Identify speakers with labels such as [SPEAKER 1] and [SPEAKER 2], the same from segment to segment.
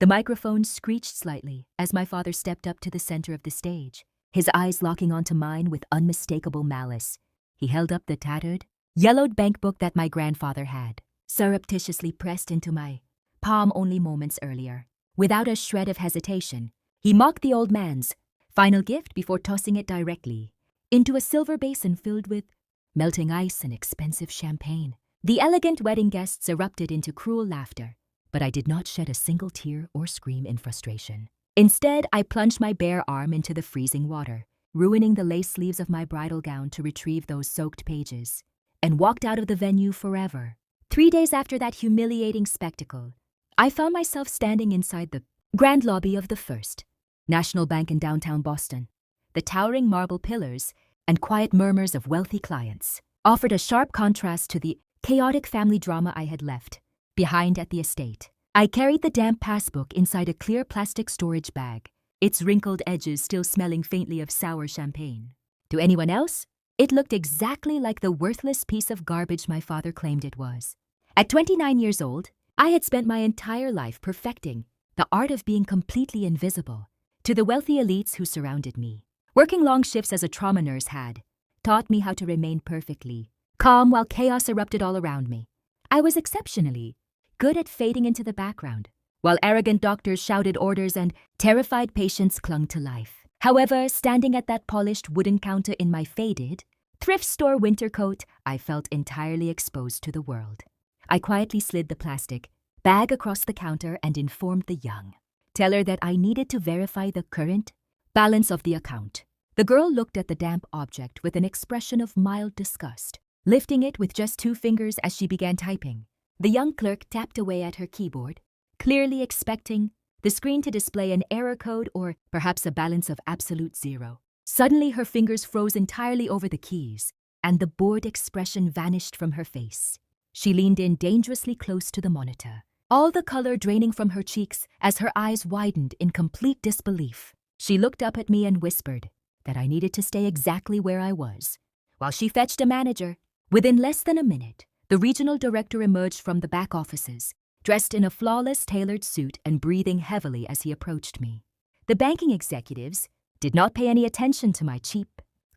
[SPEAKER 1] The microphone screeched slightly as my father stepped up to the center of the stage, his eyes locking onto mine with unmistakable malice. He held up the tattered, yellowed bankbook that my grandfather had, surreptitiously pressed into my palm only moments earlier. Without a shred of hesitation, he mocked the old man's final gift before tossing it directly into a silver basin filled with melting ice and expensive champagne. The elegant wedding guests erupted into cruel laughter, but I did not shed a single tear or scream in frustration. Instead, I plunged my bare arm into the freezing water, ruining the lace sleeves of my bridal gown to retrieve those soaked pages, and walked out of the venue forever. 3 days after that humiliating spectacle, I found myself standing inside the grand lobby of the First National Bank in downtown Boston. The towering marble pillars and quiet murmurs of wealthy clients offered a sharp contrast to the chaotic family drama I had left behind at the estate. I carried the damp passbook inside a clear plastic storage bag, its wrinkled edges still smelling faintly of sour champagne. To anyone else, it looked exactly like the worthless piece of garbage my father claimed it was. At 29 years old, I had spent my entire life perfecting the art of being completely invisible to the wealthy elites who surrounded me. Working long shifts as a trauma nurse had taught me how to remain perfectly calm while chaos erupted all around me. I was exceptionally good at fading into the background, while arrogant doctors shouted orders and terrified patients clung to life. However, standing at that polished wooden counter in my faded, thrift store winter coat, I felt entirely exposed to the world. I quietly slid the plastic bag across the counter and informed the young teller that I needed to verify the current balance of the account. The girl looked at the damp object with an expression of mild disgust, lifting it with just 2 fingers as she began typing. The young clerk tapped away at her keyboard, clearly expecting the screen to display an error code or perhaps a balance of absolute 0. Suddenly, her fingers froze entirely over the keys, and the bored expression vanished from her face. She leaned in dangerously close to the monitor, all the color draining from her cheeks as her eyes widened in complete disbelief. She looked up at me and whispered that I needed to stay exactly where I was, while she fetched a manager. Within less than a minute, the regional director emerged from the back offices, dressed in a flawless tailored suit and breathing heavily as he approached me. The banking executives did not pay any attention to my cheap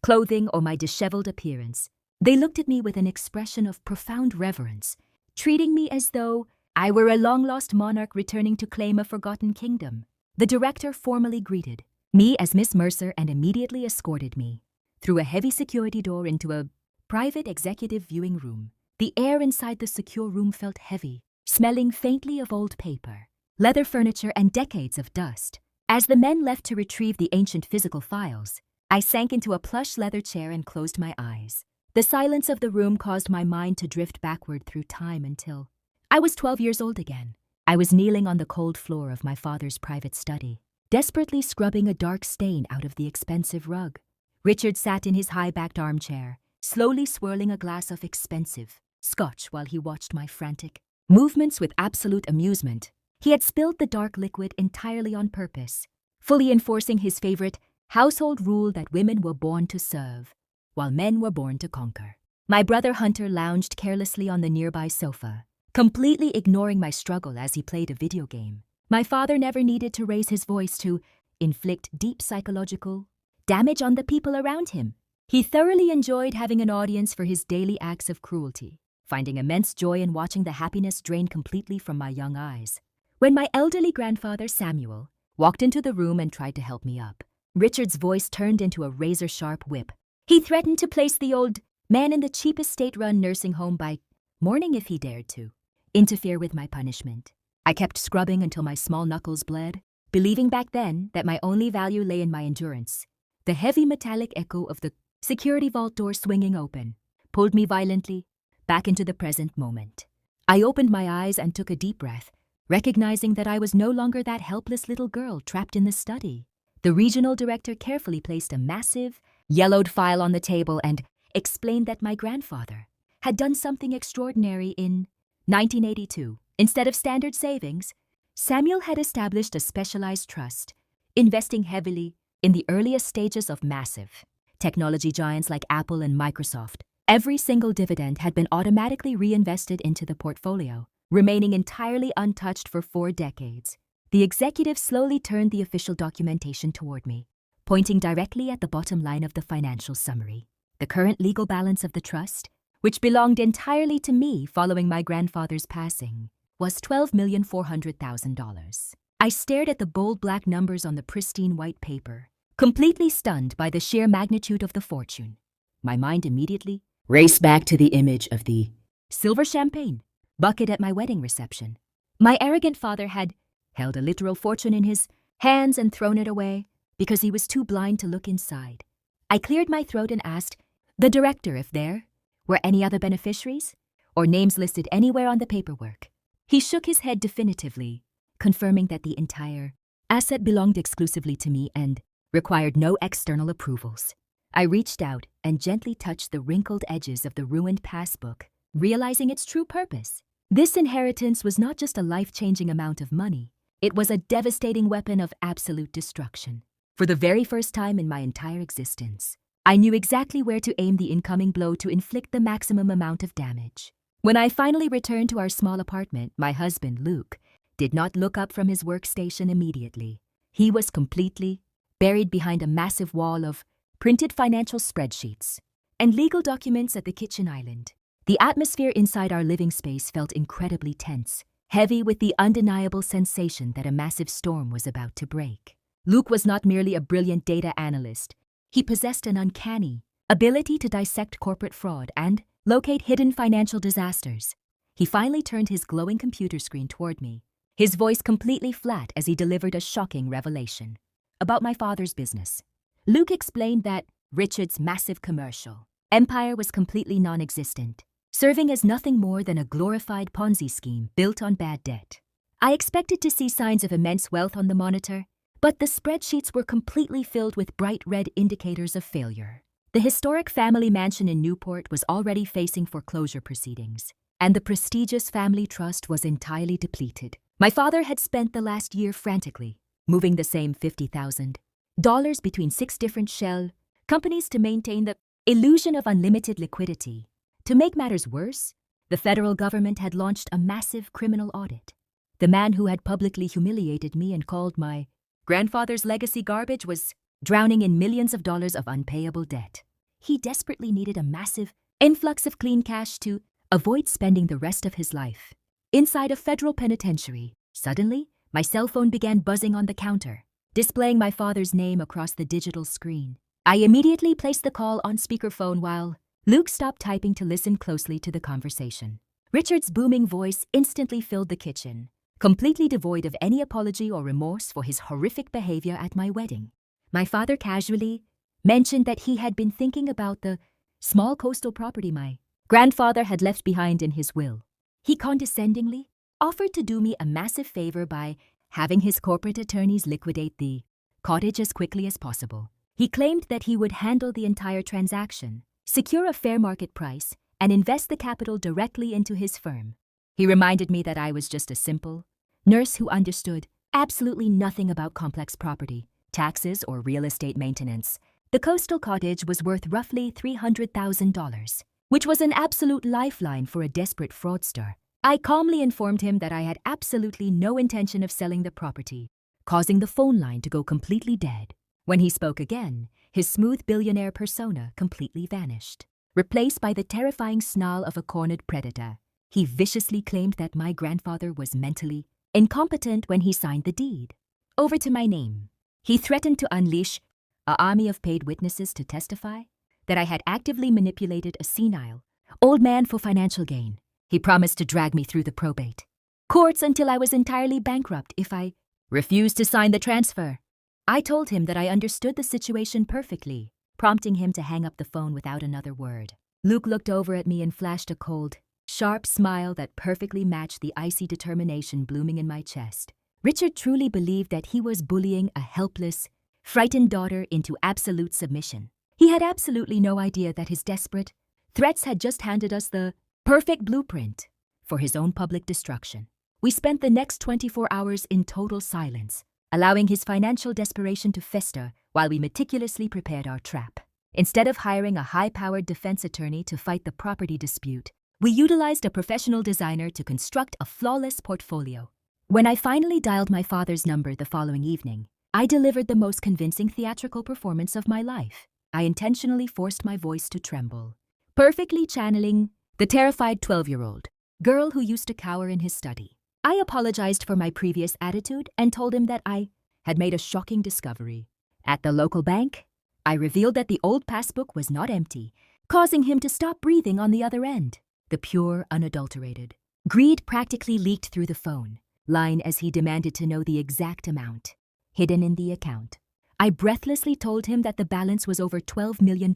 [SPEAKER 1] clothing or my disheveled appearance. They looked at me with an expression of profound reverence, treating me as though I were a long-lost monarch returning to claim a forgotten kingdom. The director formally greeted me as Miss Mercer and immediately escorted me through a heavy security door into a private executive viewing room. The air inside the secure room felt heavy, smelling faintly of old paper, leather furniture, and decades of dust. As the men left to retrieve the ancient physical files, I sank into a plush leather chair and closed my eyes. The silence of the room caused my mind to drift backward through time until I was 12 years old again. I was kneeling on the cold floor of my father's private study, desperately scrubbing a dark stain out of the expensive rug. Richard sat in his high-backed armchair, slowly swirling a glass of expensive scotch while he watched my frantic movements with absolute amusement. He had spilled the dark liquid entirely on purpose, fully enforcing his favorite household rule that women were born to serve, while men were born to conquer. My brother Hunter lounged carelessly on the nearby sofa, completely ignoring my struggle as he played a video game. My father never needed to raise his voice to inflict deep psychological damage on the people around him. He thoroughly enjoyed having an audience for his daily acts of cruelty, finding immense joy in watching the happiness drain completely from my young eyes. When my elderly grandfather, Samuel, walked into the room and tried to help me up, Richard's voice turned into a razor-sharp whip. He threatened to place the old man in the cheapest state-run nursing home by morning if he dared to interfere with my punishment. I kept scrubbing until my small knuckles bled, believing back then that my only value lay in my endurance. The heavy metallic echo of the security vault door swinging open pulled me violently back into the present moment. I opened my eyes and took a deep breath, recognizing that I was no longer that helpless little girl trapped in the study. The regional director carefully placed a massive, yellowed file on the table and explained that my grandfather had done something extraordinary in 1982. Instead of standard savings, Samuel had established a specialized trust, investing heavily in the earliest stages of massive technology giants like Apple and Microsoft. Every single dividend had been automatically reinvested into the portfolio, remaining entirely untouched for 4 decades. The executive slowly turned the official documentation toward me, pointing directly at the bottom line of the financial summary. The current legal balance of the trust, which belonged entirely to me following my grandfather's passing, was $12,400,000. I stared at the bold black numbers on the pristine white paper, completely stunned by the sheer magnitude of the fortune. My mind immediately raced back to the image of the silver champagne bucket at my wedding reception. My arrogant father had held a literal fortune in his hands and thrown it away because he was too blind to look inside. I cleared my throat and asked the director if there were any other beneficiaries or names listed anywhere on the paperwork. He shook his head definitively, confirming that the entire asset belonged exclusively to me and required no external approvals. I reached out and gently touched the wrinkled edges of the ruined passbook, realizing its true purpose. This inheritance was not just a life-changing amount of money, it was a devastating weapon of absolute destruction. For the very first time in my entire existence, I knew exactly where to aim the incoming blow to inflict the maximum amount of damage. When I finally returned to our small apartment, my husband, Luke, did not look up from his workstation immediately. He was completely buried behind a massive wall of printed financial spreadsheets and legal documents at the kitchen island. The atmosphere inside our living space felt incredibly tense, heavy with the undeniable sensation that a massive storm was about to break. Luke was not merely a brilliant data analyst. He possessed an uncanny ability to dissect corporate fraud and locate hidden financial disasters. He finally turned his glowing computer screen toward me, his voice completely flat as he delivered a shocking revelation about my father's business. Luke explained that Richard's massive commercial empire was completely non-existent, serving as nothing more than a glorified Ponzi scheme built on bad debt. I expected to see signs of immense wealth on the monitor, but the spreadsheets were completely filled with bright red indicators of failure. The historic family mansion in Newport was already facing foreclosure proceedings, and the prestigious family trust was entirely depleted. My father had spent the last year frantically moving the same $50,000 between 6 different shell companies to maintain the illusion of unlimited liquidity. To make matters worse, the federal government had launched a massive criminal audit. The man who had publicly humiliated me and called my grandfather's legacy garbage was drowning in millions of dollars of unpayable debt. He desperately needed a massive influx of clean cash to avoid spending the rest of his life inside a federal penitentiary. Suddenly, my cell phone began buzzing on the counter, displaying my father's name across the digital screen. I immediately placed the call on speakerphone while Luke stopped typing to listen closely to the conversation. Richard's booming voice instantly filled the kitchen, completely devoid of any apology or remorse for his horrific behavior at my wedding. My father casually mentioned that he had been thinking about the small coastal property my grandfather had left behind in his will. He condescendingly offered to do me a massive favor by having his corporate attorneys liquidate the cottage as quickly as possible. He claimed that he would handle the entire transaction, secure a fair market price, and invest the capital directly into his firm. He reminded me that I was just a simple nurse who understood absolutely nothing about complex property, taxes, or real estate maintenance. The coastal cottage was worth roughly $300,000, which was an absolute lifeline for a desperate fraudster. I calmly informed him that I had absolutely no intention of selling the property, causing the phone line to go completely dead. When he spoke again, his smooth billionaire persona completely vanished, replaced by the terrifying snarl of a cornered predator. He viciously claimed that my grandfather was mentally incompetent when he signed the deed over to my name. He threatened to unleash an army of paid witnesses to testify that I had actively manipulated a senile old man for financial gain. He promised to drag me through the probate courts until I was entirely bankrupt if I refused to sign the transfer. I told him that I understood the situation perfectly, prompting him to hang up the phone without another word. Luke looked over at me and flashed a cold, sharp smile that perfectly matched the icy determination blooming in my chest. Richard truly believed that he was bullying a helpless, frightened daughter into absolute submission. He had absolutely no idea that his desperate threats had just handed us the perfect blueprint for his own public destruction. We spent the next 24 hours in total silence, allowing his financial desperation to fester while we meticulously prepared our trap. Instead of hiring a high-powered defense attorney to fight the property dispute, we utilized a professional designer to construct a flawless portfolio. When I finally dialed my father's number the following evening, I delivered the most convincing theatrical performance of my life. I intentionally forced my voice to tremble, perfectly channeling the terrified 12-year-old girl who used to cower in his study. I apologized for my previous attitude and told him that I had made a shocking discovery. At the local bank, I revealed that the old passbook was not empty, causing him to stop breathing on the other end. The pure, unadulterated greed practically leaked through the phone line as he demanded to know the exact amount hidden in the account. I breathlessly told him that the balance was over $12 million,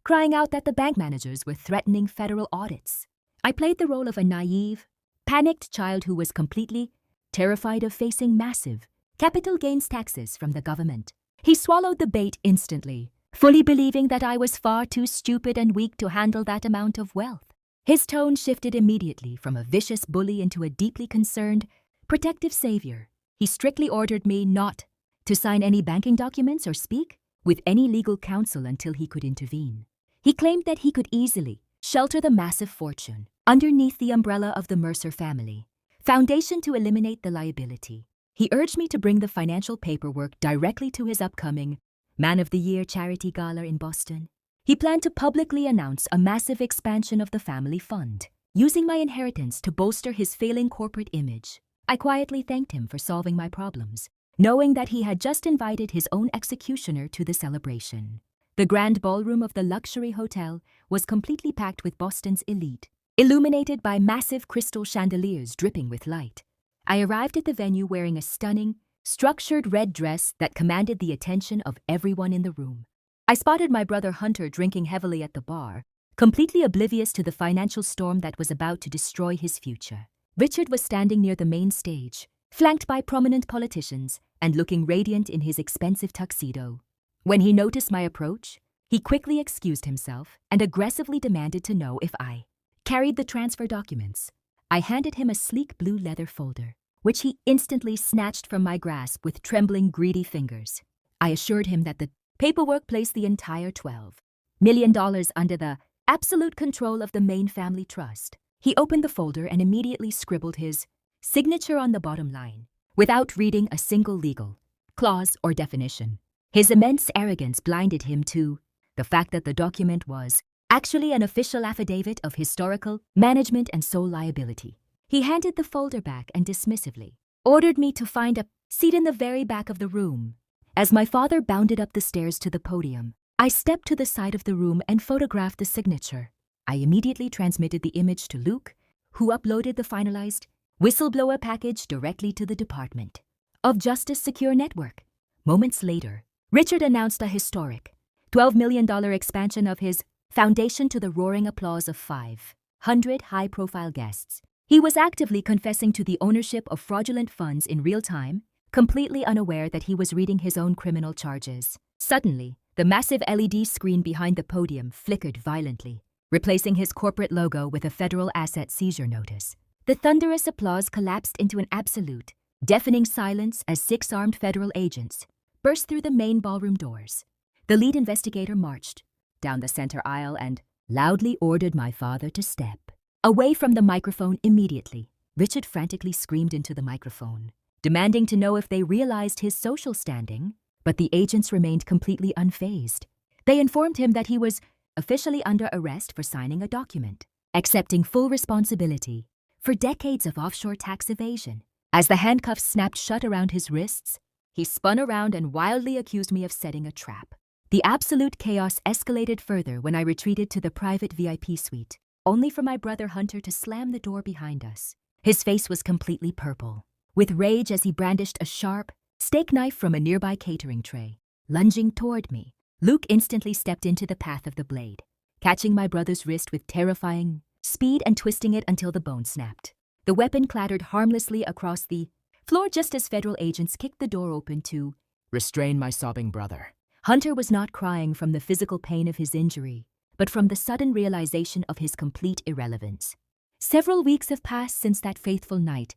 [SPEAKER 1] crying out that the bank managers were threatening federal audits. I played the role of a naive, panicked child who was completely terrified of facing massive capital gains taxes from the government. He swallowed the bait instantly, fully believing that I was far too stupid and weak to handle that amount of wealth. His tone shifted immediately from a vicious bully into a deeply concerned, protective savior. He strictly ordered me not to sign any banking documents or speak with any legal counsel until he could intervene. He claimed that he could easily shelter the massive fortune underneath the umbrella of the Mercer family foundation to eliminate the liability. He urged me to bring the financial paperwork directly to his upcoming Man of the Year charity gala in Boston. He planned to publicly announce a massive expansion of the family fund, using my inheritance to bolster his failing corporate image. I quietly thanked him for solving my problems, knowing that he had just invited his own executioner to the celebration. The grand ballroom of the luxury hotel was completely packed with Boston's elite, illuminated by massive crystal chandeliers dripping with light. I arrived at the venue wearing a stunning, structured red dress that commanded the attention of everyone in the room. I spotted my brother Hunter drinking heavily at the bar, completely oblivious to the financial storm that was about to destroy his future. Richard was standing near the main stage, flanked by prominent politicians and looking radiant in his expensive tuxedo. When he noticed my approach, he quickly excused himself and aggressively demanded to know if I carried the transfer documents. I handed him a sleek blue leather folder, which he instantly snatched from my grasp with trembling, greedy fingers. I assured him that the paperwork placed the entire $12 million under the absolute control of the main family trust. He opened the folder and immediately scribbled his signature on the bottom line, without reading a single legal clause or definition. His immense arrogance blinded him to the fact that the document was actually an official affidavit of historical management and sole liability. He handed the folder back and dismissively ordered me to find a seat in the very back of the room. As my father bounded up the stairs to the podium, I stepped to the side of the room and photographed the signature. I immediately transmitted the image to Luke, who uploaded the finalized whistleblower package directly to the Department of Justice Secure Network. Moments later, Richard announced a historic $12 million expansion of his foundation to the roaring applause of 500 high-profile guests. He was actively confessing to the ownership of fraudulent funds in real time, completely unaware that he was reading his own criminal charges. Suddenly, the massive LED screen behind the podium flickered violently, replacing his corporate logo with a federal asset seizure notice. The thunderous applause collapsed into an absolute, deafening silence as 6 armed federal agents burst through the main ballroom doors. The lead investigator marched down the center aisle and loudly ordered my father to step away from the microphone immediately. Richard frantically screamed into the microphone, demanding to know if they realized his social standing, but the agents remained completely unfazed. They informed him that he was officially under arrest for signing a document, accepting full responsibility for decades of offshore tax evasion. As the handcuffs snapped shut around his wrists, he spun around and wildly accused me of setting a trap. The absolute chaos escalated further when I retreated to the private VIP suite, only for my brother Hunter to slam the door behind us. His face was completely purple, with rage as he brandished a sharp steak knife from a nearby catering tray. Lunging toward me, Luke instantly stepped into the path of the blade, catching my brother's wrist with terrifying speed and twisting it until the bone snapped. The weapon clattered harmlessly across the floor just as federal agents kicked the door open to restrain my sobbing brother. Hunter was not crying from the physical pain of his injury, but from the sudden realization of his complete irrelevance. Several weeks have passed since that faithful night,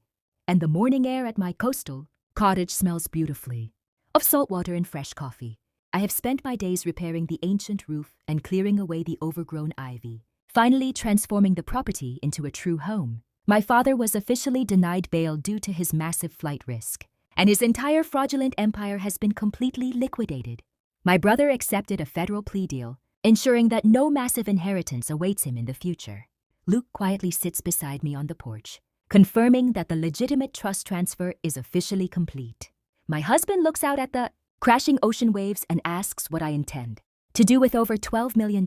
[SPEAKER 1] and the morning air at my coastal cottage smells beautifully of salt water and fresh coffee. I have spent my days repairing the ancient roof and clearing away the overgrown ivy, finally transforming the property into a true home. My father was officially denied bail due to his massive flight risk, and his entire fraudulent empire has been completely liquidated. My brother accepted a federal plea deal, ensuring that no massive inheritance awaits him in the future. Luke quietly sits beside me on the porch, confirming that the legitimate trust transfer is officially complete. My husband looks out at the crashing ocean waves and asks what I intend to do with over $12 million.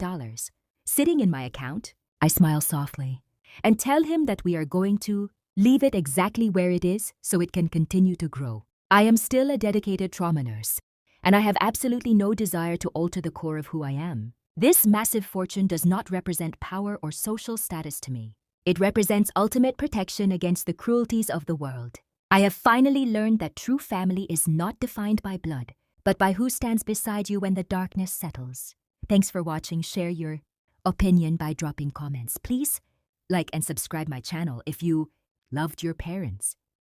[SPEAKER 1] Sitting in my account, I smile softly and tell him that we are going to leave it exactly where it is so it can continue to grow. I am still a dedicated trauma nurse, and I have absolutely no desire to alter the core of who I am. This massive fortune does not represent power or social status to me. It represents ultimate protection against the cruelties of the world. I have finally learned that true family is not defined by blood, but by who stands beside you when the darkness settles. Thanks for watching. Share your opinion by dropping comments. Please like and subscribe my channel if you loved your parents.